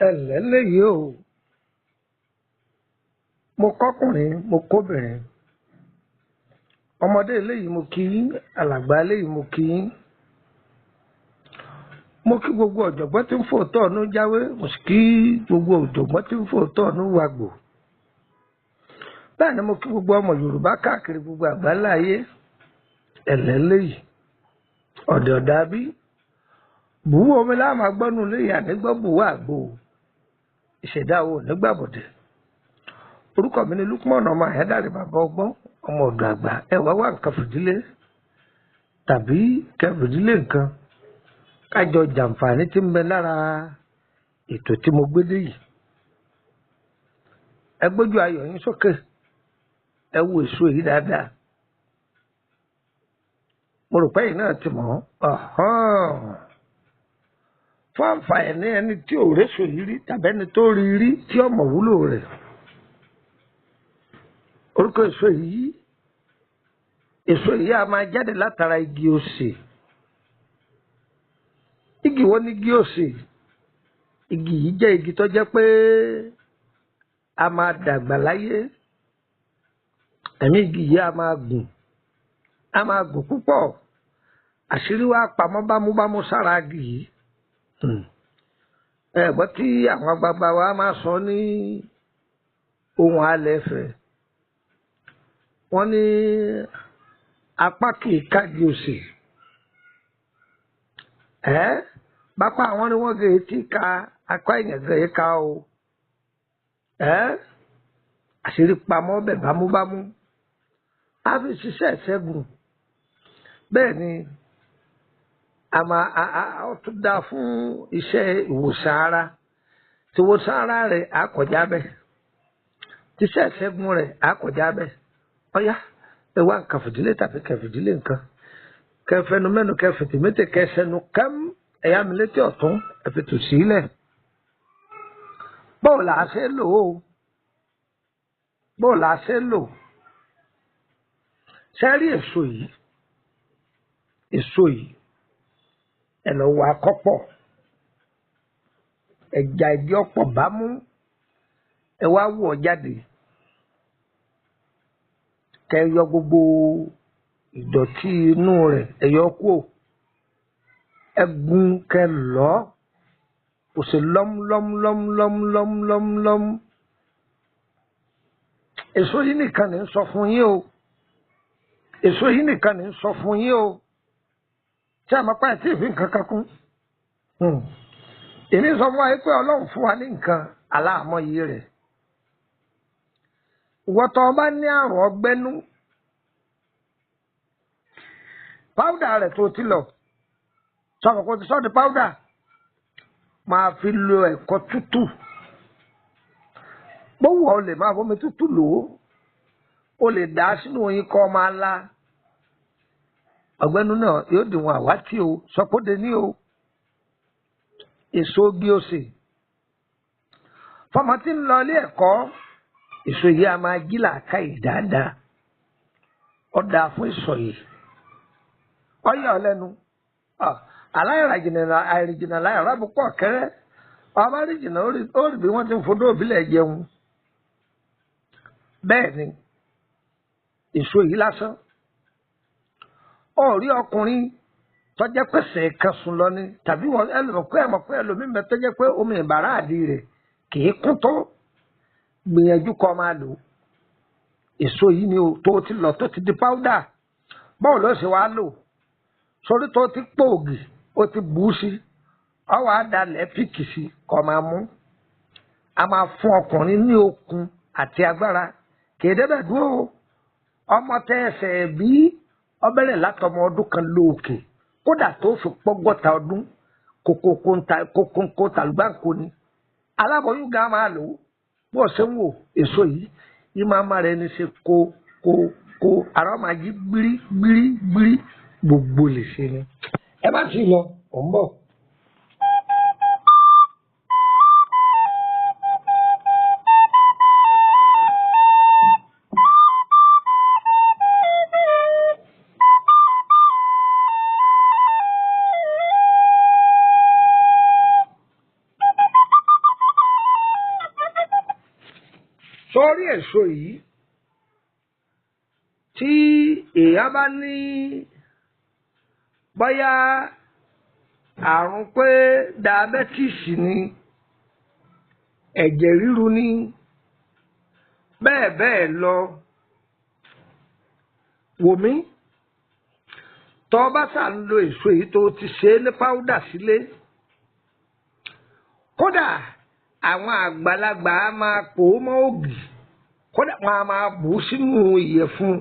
ẹlẹ́lẹ́yìí o mo kọ́kùnrin mo kóbìnrin ọmọdé eléyìí mo kí yín alàgbà eléyìí mo kí yín mo kí gbogbo ọ̀jọ̀gbọ́n tí ń fòótọ́ ọ̀nù jáwé mo sì kí gbogbo ọ̀jọ̀gbọ́n tí ń fòótọ́ ọ̀nù wàgbò bẹ́ẹ̀ ni mo kí gbogbo ọmọ Yorùbá káàkiri gbogbo àgbáńlá ayé ẹlẹ́lẹ́yìí ọ̀dẹ̀ ọ̀dà bí bùwú omi láàmú agbọ́nù léyìí ànígbọ́ bùwú àgbò ìṣẹ̀dá wo nígbàbọ̀dẹ̀ orúkọ mi ni Lukman ọmọ Àyádáre bàbá ọgbọ́n ọmọ ọ̀dọ̀ àgbà ẹ wá wá nǹkan fìdílé tàbí kẹfìdílé nǹkan kájọ jàǹfààní tí ń bẹ lára ètò tí mo gbé dé yìí ẹ gbójú ayọ̀ yín sókè ẹ wo èso yìí dáadáa mo rò pé yìí náà ti mọ̀ fún àǹfààní ẹni tí ò réso yìí rí tàbí ẹni tó rí rí tí ọmọ wúlò rẹ̀ orúkọ èso yìí a máa jáde látara igi osè igi wo ni igi osè igi yìí jẹ́ igi tó jẹ́ pé a máa dàgbà láyé ẹ̀mí igi yìí a máa gùn púpọ̀ àṣírí wa pamọ́ bámúbámú sára igi yìí ẹ̀gbọ́n tí àwọn àgbààgbà wa máa sọ ní ohun alẹ́ fẹ́ wọ́n ní apá kìí kági òsè bápá àwọn ni wọ́n gé etí ka apá èèyàn gé ká o àṣírí pamọ́ bẹ̀ bámúbámú á fi ṣiṣẹ́ ìṣẹ́gun bẹ́ẹ̀ ni ó tún dá fún iṣẹ́ ìwòsàn ara tí ìwòsàn ara rẹ̀ á kọjá bẹ́ẹ̀ tíṣẹ́ ìṣẹ́gun rẹ̀ á kọjá bẹ́ẹ̀ ọ̀yá ẹ wá nǹkan fìdílé tàbí kẹfìdílé nǹkan kẹfẹnu mẹ́nu kẹfìtì méjì kẹsẹnu kẹm ẹ̀yà mi létí ọ̀tún ẹ̀fìtù sílẹ̀ bóò là á ṣe lò ó bóò là á ṣe lò sẹ́rí èso yìí ẹ lọ wọ akọ́pọ̀ ẹja ìdí ọ̀pọ̀ bá mú ẹ wá wọ̀ jáde kẹ yọ gbogbo ìdọ̀tí inú rẹ̀ ẹ yọ kúò ẹ gún kẹ lọ kò sí lọ́múlọ́múlọ́múlọ́múlọ́múlọ́mú èso yìí nìkan ní sọ fún yín o èso yìí nìkan ní sọ fún yín o tí a máa pa ẹ̀ tí ìfín kankan kún èmi sọ fún wa pé Ọlọ́run fún wa ní nǹkan aláàmọye rẹ̀ wọ́tọ̀ ọba ní àrùn ọgbẹ́nú páúdà rẹ̀ tó ti lọ sọ̀rọ̀ kò ti sọ́ di páúdà máa fi lo ẹ̀kọ́ tútù gbówó ọ lè máa fomi tútù lò ó lè dá sínú oyin kọ́ máa la ọgbẹ́nú náà yóò dìwọ̀n àwátì o sọpọ́dé ní o èso bí ó sè fọmọ tí ń lọ ilé ẹ̀kọ́ èso yìí a máa jí làákàyè dáadáa ó dáa fún ìsọyè ọyọ ọlẹnu àìrìnjìnà láyọrọ àbúkọ kẹrẹ ọba rìnjìnà ó rí bí wọn ti ń fodó òbílẹ̀ jẹun bẹ́ẹ̀ ni èso yìí lásán ó rí ọkùnrin tọjẹ pèsè kan sùn lọ ni tàbí wọn ẹlòmọpẹ ẹlòmíín bẹ tọjẹ pé omi ìbàrá àdì rẹ̀ kì í kún tó gbìyànjú kó máa lò èso yìí ni tó ti lọ tó ti di páúdà báwo ló ṣe wàá lò sórí tó ti pòògì ó ti bù ú sí ọwọ́ àdàlẹ̀ píkì sí kó máa mú a máa fún ọkùnrin ní okun àti agbára kì í débẹ̀ dúró ọmọ tẹ ẹsẹ̀ bí ọbẹ̀rẹ̀ látọmọ ọdún kan lóòkè kódà tó fi pọ́gọ́ta ọdún kókó tàlùbáǹkó ni aláboyún gan máa lò ó bó ṣe ń wò èso yìí máa má rẹ ní ṣe kó ara máa yí gbírí gbogbo lè ṣe ni ẹ bá ti lọ ò ń bọ̀. sórí èso yìí tí èèyàn bá ní bóyá àrùn pé diabetes ni ẹ̀jẹ̀ ríru ni bẹ́ẹ̀ bẹ́ẹ̀ lọ wò mí tó bá sà ń lo èso yìí tó ti ṣe ní páúdà sílé kódà àwọn àgbàlagbà á máa pò ó mọ́ ògì kódà wọn á máa bù ú sínú ìyẹ̀fun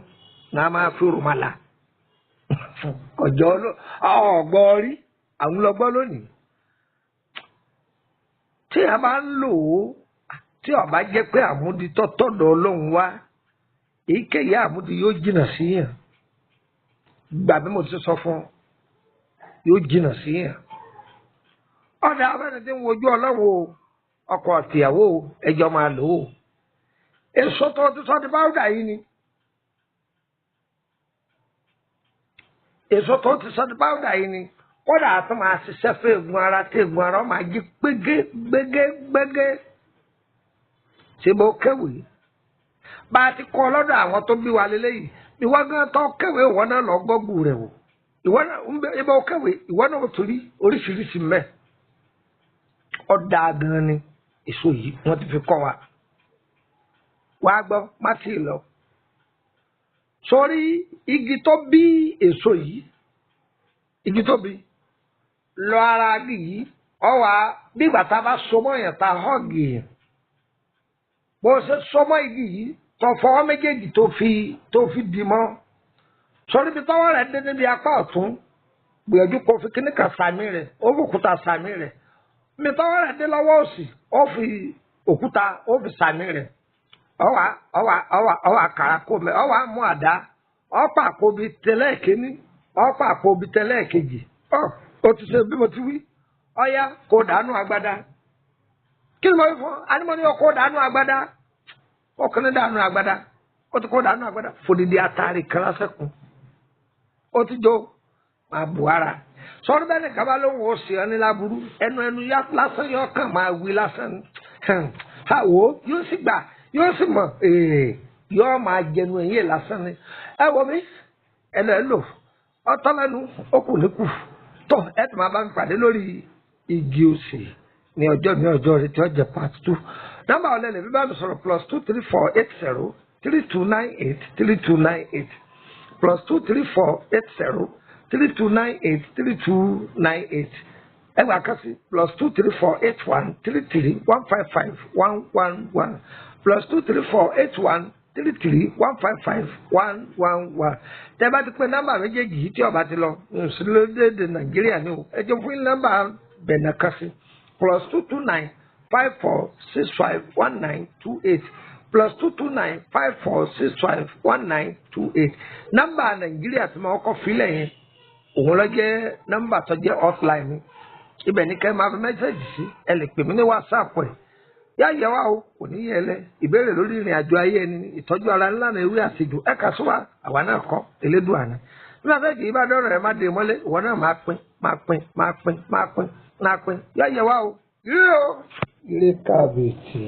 wọn á máa fi rùmàlà ọjọ́ ọgbọ́n rí àwọn ọlọ́gbọ́n lónìí tí a bá ń lò ó tí ó bá jẹ́ pé àmúdi tọ́tọ́dọ̀ Ọlọ́run wá èyíkéyìí àmúdi yóò jìnnà sí yàn gbà bí mo ti sọ fún yóò jìnnà sí yàn ọ̀dà abẹ́ni tí ń wojú Ọlọ́run ọkọ àtìyàwó ẹjọ́ máa lò ó èso tó ti sọ di páúdà yìí ni èso tó ti sọ di páúdà yìí ni kódà tó máa ṣiṣẹ́ fún eegun ara tí eegun ara máa jí gbégé ṣe bó kéwì bá a ti kọ́ lọ́dọ̀ àwọn tó bí wa lélẹ́yìí ìwọ gan tó kéwì ìwọ náà lọ gbọ́gbù rẹ̀ wò ìwọ náà ìbá kéwì ìwọ náà ó torí oríṣiríṣi mẹ́ ọ̀dà gan ni èso yìí wọ́n ti fi kọ́ wa wàá gbọ́ má tì í lọ sórí igi tó bí èso yìí igi tó bí lọ ara yìí ọwà bí gbàtà bá sọmọ yẹn ta họgì yẹn bó ṣe sọmọ igi yìí tó fọwọ́ méjèèjì tó fi dì mọ́ sórí ibi tọ́wọ́ rẹ̀ dé níbi apá ọ̀tún gbìyànjú kó fi kíní kan sàmì rẹ̀ ó fi òkúta sàmì rẹ̀ ibi tọ́wọ́ rẹ̀ dé lọ́wọ́ òsì ó fi òkúta ó fi sàmì rẹ̀ ọwà àkàrà kó mẹ ọwà mú àdá ọ̀pá àpòbí tẹ́lẹ̀ kínní ọ̀pá àpòbí tẹ́lẹ̀ kejì ó ti ṣe bí mo ti wí ọ̀yá kó dànù agbádá kí ni mo fi fún anímọ̀ ní ọkọ̀ dànù agbádá ọkùnrin dànù agbádá ó ti kó dànù agbádá fòdìdí àtàrí kan sẹ́kùn ó ti jó máa bù ara sọ́dún bẹ́ẹ̀ ni kaba ló ń wò ó sí ọ ní láburú ẹnu yá lásán yọ kàn máa wí lásán àwò yóò sì gbà yóò sì mọ̀ yóò máa jẹnu ẹ̀yìn lásán ni ẹ wọ mi ẹ lọ ẹ lò ọtọ́ lẹ́nu ó kù ní kù tó ẹ tó máa bá mi pàdé lórí igi òsè ní ọjọ́ rẹ tí ó jẹ́ part 2 nọ́mbà ọ̀lẹ́lẹ̀ bí bá mi sọ̀rọ̀ +23480 3298 3298 +23480 3298 3298 ẹgbàá kan sí +23481 33 155 111 +23481 33 155 111 tẹ́ bá ti pé nọ́mbà méjèèjì yìí tí ó bá ti lọ nsúlódéédé Nàìjíríà ni o ẹ jẹ́ fún nọ́mbà bẹ̀nà kan sí +229 54 65 1928 +229 54 65 1928 nọ́mbà Nàìjíríà tí mo kọ́ filẹ̀ yẹn òun lọ jẹ́ nọ́mbà tó jẹ́ offline ibẹ̀ ní kẹ́ máa fi mẹ́sẹ̀gì sí ẹ lè pè mí ní WhatsApp ẹ̀ yá yẹ wá o kò ní yẹ lẹ ìbéèrè lórí ìrìn àjò ayé ẹni ìtọ́jú ara ńlá náà ewé àtijọ́ ẹ kà sí wa àwa náà kọ́ elédùn àná bí wọ́n fẹ́ kì í bá dọ́rọ̀ rẹ̀ má dé mọ́lẹ̀ ìwọ náà máa pín yá yẹ wá o ire kábíyèsí.